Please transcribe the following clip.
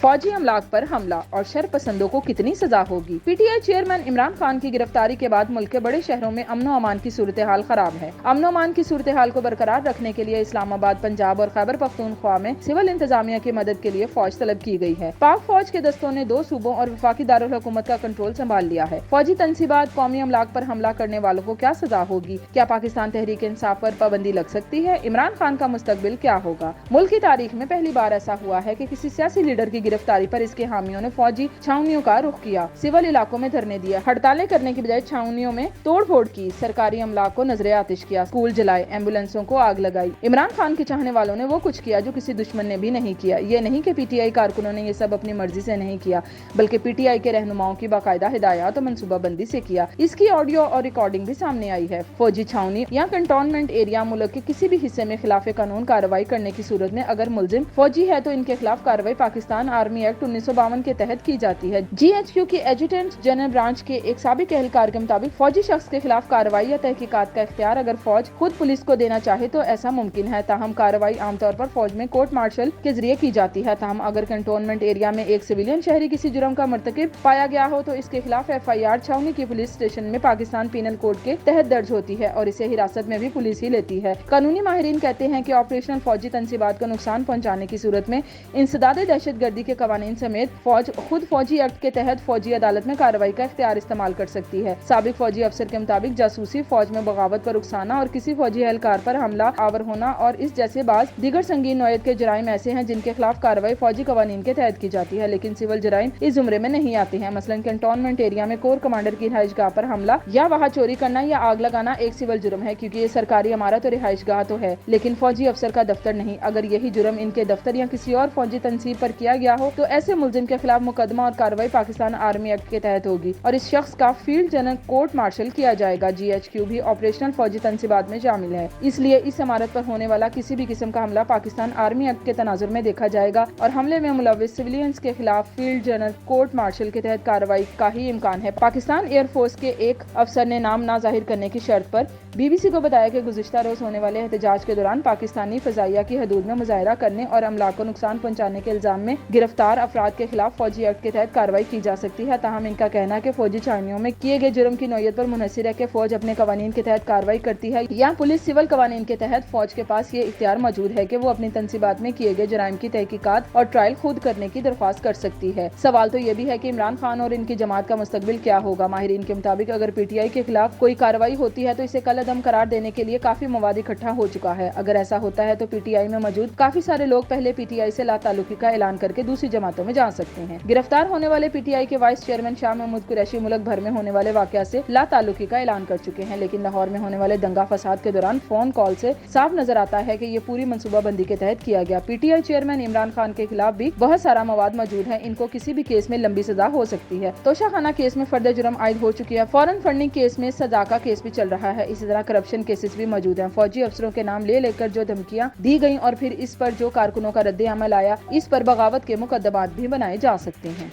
फौजी अमलाक पर हमला और शरपसंदों को कितनी सजा होगी। पीटीआई चेयरमैन इमरान खान की गिरफ्तारी के बाद मुल्क के बड़े शहरों में अमनो अमान की सूरत हाल खराब है। अमनो अमान की सूरत हाल को बरकरार रखने के लिए इस्लामाबाद, पंजाब और खैबर पख्तूनख्वा में सिविल इंतजामिया की मदद के लिए फौज तलब की गई है। पाक फौज के दस्तों ने 2 सूबों और वफाकी दारुल हुकूमत का कंट्रोल संभाल लिया है। फौजी तंसीबात कौमी अमलाक पर हमला करने वालों को क्या सजा होगी? क्या पाकिस्तान तहरीक इंसाफ पर पाबंदी लग सकती है? इमरान खान का मुस्तकबिल क्या होगा? मुल्क की तारीख में पहली बार ऐसा हुआ है कि किसी सियासी लीडर की गिरफ्तारी पर इसके हामियों ने फौजी छावनियों का रुख किया, सिविल इलाकों में धरने दिए, हड़तालें करने की बजाय छावनियों में तोड़-फोड़ की, सरकारी अमलाक को नजरे आतिश किया, स्कूल जलाए, एम्बुलेंसों को आग लगाई। इमरान खान के चाहने वालों ने वो कुछ किया जो किसी दुश्मन ने भी नहीं किया। ये नहीं कि पीटीआई कारकुनों ने ये सब अपनी मर्जी से नहीं किया, बल्कि पीटीआई के रहनुमाओं की बाकायदा हिदायत और मनसूबाबंदी से किया। इसकी ऑडियो और रिकॉर्डिंग भी सामने आई है। फौजी छावनी या कंटोनमेंट एरिया मुल्क के किसी भी हिस्से में खिलाफ कानून कार्रवाई करने की सूरत में अगर मुलजिम फौजी है तो इनके खिलाफ कार्रवाई पाकिस्तान आर्मी एक्ट 1952 के तहत की जाती है। जीएचक्यू की एडजुटेंट जनरल ब्रांच के एक साबिक एहलकार के मुताबिक फौजी शख्स के खिलाफ कार्रवाई या तहकीकात का इख्तियार अगर फौज खुद पुलिस को देना चाहे तो ऐसा मुमकिन है। ताहम कार्रवाई आमतौर पर फौज में कोर्ट मार्शल के जरिए की जाती है। ताहम अगर कंटोनमेंट एरिया में एक सिविलियन शहरी किसी जुर्म का मर्तकिब पाया गया हो तो इसके खिलाफ FIR छावनी की पुलिस स्टेशन में पाकिस्तान पीनल कोड के तहत दर्ज होती है और इसे हिरासत में भी पुलिस ही लेती है। कानूनी माहिरीन कहते हैं कि ऑपरेशनल फौजी तंसीबात को नुकसान पहुंचाने की सूरत में इंसदादे दहशतगर्दी के कवानीन समेत फौज खुद फौजी एक्ट के तहत फौजी अदालत में कार्रवाई का इख्तियार इस्तेमाल कर सकती है। साबिक फौजी अफसर के मुताबिक जासूसी, फौज में बगावत पर उकसाना और किसी फौजी एहलकार पर हमला आवर होना और इस जैसे बाज दीगर संगीन नौयत के जराइम ऐसे हैं जिनके खिलाफ कार्रवाई फौजी कवानीन के तहत की जाती है, लेकिन सिविल जराइम इस जुमरे में नहीं आते हैं। मसलन कंटोनमेंट एरिया में कोर कमांडर की रिहाइशगाह पर हमला या वहाँ चोरी करना या आग लगाना एक सिविल जुर्म है, क्योंकि ये सरकारी इमारत और रिहाइशगाह तो है लेकिन फौजी अफसर का दफ्तर नहीं। अगर यही जुर्म इनके दफ्तर या किसी और फौजी तंसीब पर किया गया हो तो ऐसे मुलजिम के खिलाफ मुकदमा और कार्रवाई पाकिस्तान आर्मी एक्ट के तहत होगी और इस शख्स का फील्ड जनरल कोर्ट मार्शल किया जाएगा। GHQ भी ऑपरेशनल फौजी तंसीबात में शामिल है, इसलिए इस इमारत पर होने वाला किसी भी किस्म का हमला पाकिस्तान आर्मी एक्ट के तनाजुर में देखा जाएगा और हमले में मुलविस सिविलियंस के खिलाफ फील्ड जनरल कोर्ट मार्शल के तहत कार्रवाई का ही इम्कान है। पाकिस्तान एयरफोर्स के एक अफसर ने नाम ना जाहिर करने की शर्त पर BBC को बताया कि गुज़िश्ता रोज होने वाले एहतजाज के दौरान पाकिस्तानी फजाइया की हदूद में मुजाहरा करने और अमलाक को नुकसान पहुंचाने के इल्जाम में गिरफ्तार अफराद के खिलाफ फौजी एक्ट के तहत कार्रवाई की जा सकती है। ताहम इनका कहना है कि फौजी छावनियों में किए गए जुर्म की नौयत पर मुनहसिर है कि फौज अपने कवानीन के तहत कार्रवाई करती है या पुलिस सिविल कवानीन के तहत फौज के पास ये इख्तियार मौजूद है कि वो अपनी तंसीबात में किए गए जराइम की तहकीकात और ट्रायल खुद करने की दरख्वास्त कर सकती है। सवाल तो ये भी है कि इमरान खान और इनकी जमात का मुस्तकबिल क्या होगा। माहिरीन के मुताबिक अगर PTI के खिलाफ कोई कार्रवाई होती है तो इसे कल अदम करार देने के लिए काफी मवाद इकट्ठा हो चुका है। अगर ऐसा होता है तो PTI में मौजूद काफी सारे लोग पहले PTI से लाताल्लुकी का ऐलान करके दूसरी जमातों में जा सकते हैं। गिरफ्तार होने वाले PTI के वाइस चेयरमैन शाह महमूद कुरैशी मुल्क भर में होने वाले वाकया से लाताल्लुकी का ऐलान कर चुके हैं, लेकिन लाहौर में होने वाले दंगा फसाद के दौरान फोन कॉल से साफ नजर आता है कि ये पूरी मनसूबाबंदी के तहत किया गया। PTI चेयरमैन इमरान खान के खिलाफ भी बहुत सारा मवाद मौजूद है। इनको किसी भी केस में लंबी सजा हो सकती है। तोशाखाना केस में फर्द जुर्म आयद हो चुकी है। फॉरेन फंडिंग केस में सजा का केस भी चल रहा है। इसी तरह करप्शन केसेस भी मौजूद हैं। फौजी अफसरों के नाम ले लेकर जो धमकियां दी गई और फिर इस पर जो कारकुनों का रद्द अमल आया, इस पर बगावत के मुकदमात भी बनाए जा सकते हैं।